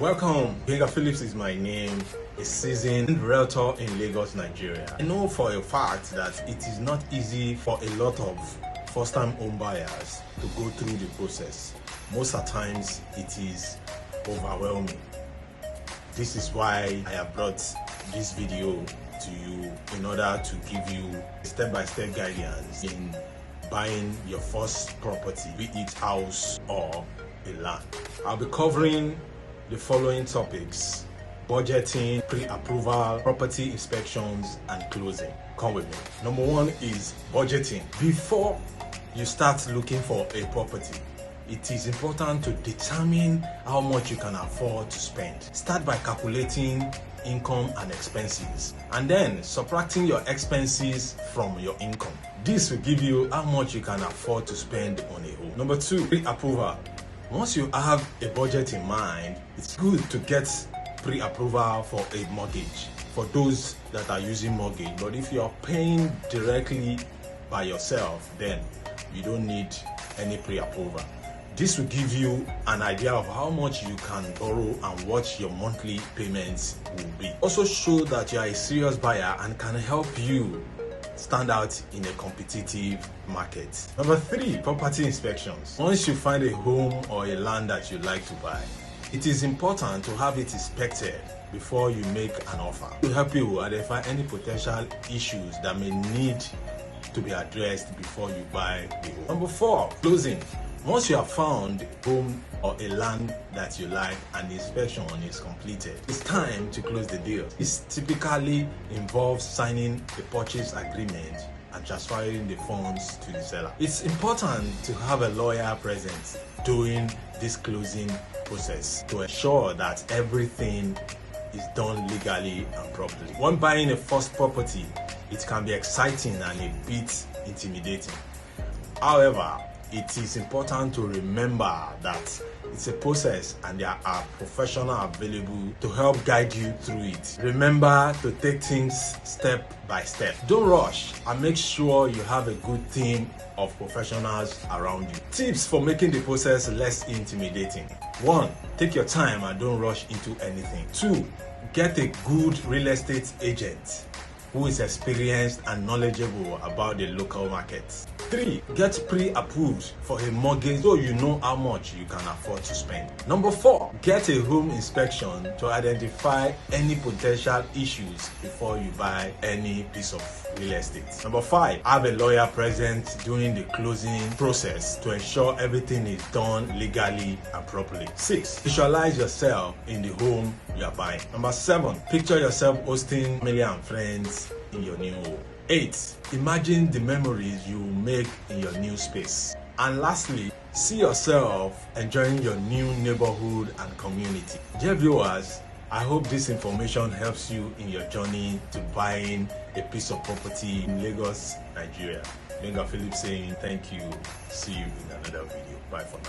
Welcome. Gbenga Phillips is my name, a seasoned realtor in Lagos, Nigeria. I know for a fact that it is not easy for a lot of first-time home buyers to go through the process. Most of the times it is overwhelming. This is why I have brought this video to you in order to give you step-by-step guidance in buying your first property, be it house or a land. I'll be covering the following topics: budgeting, pre-approval, property inspections, and closing. Come with me. Number one is budgeting. Before you start looking for a property, it is important to determine how much you can afford to spend. Start by calculating income and expenses, and then subtracting your expenses from your income. This will give you how much you can afford to spend on a home. Number two, pre-approval. Once you have a budget in mind, it's good to get pre-approval for a mortgage for those that are using mortgage. But if you are paying directly by yourself, then you don't need any pre-approval. This will give you an idea of how much you can borrow and what your monthly payments will be. Also show that you are a serious buyer and can help you stand out in a competitive market. Number three, property inspections. Once you find a home or a land that you like to buy, it is important to have it inspected before you make an offer. To help you identify any potential issues that may need to be addressed before you buy the home. Number four, closing. Once you have found a home or a land that you like and the inspection is completed, it's time to close the deal. This typically involves signing the purchase agreement and transferring the funds to the seller. It's important to have a lawyer present during this closing process to ensure that everything is done legally and properly. When buying a first property, it can be exciting and a bit intimidating. However, it is important to remember that it's a process and there are professionals available to help guide you through it. Remember to take things step by step. Don't rush, and make sure you have a good team of professionals around you. Tips for making the process less intimidating. 1. Take your time and don't rush into anything. 2. Get a good real estate agent who is experienced and knowledgeable about the local markets. 3. Get pre-approved for a mortgage so you know how much you can afford to spend. Number 4. Get a home inspection to identify any potential issues before you buy any piece of real estate. Number 5. Have a lawyer present during the closing process to ensure everything is done legally and properly. 6. Visualize yourself in the home you are buying. Number 7. Picture yourself hosting family and friends in your new home. 8. Imagine the memories you will make in your new space. And lastly, see yourself enjoying your new neighborhood and community. Dear viewers, I hope this information helps you in your journey to buying a piece of property in Lagos, Nigeria. Gbenga Phillips saying thank you. See you in another video. Bye for now.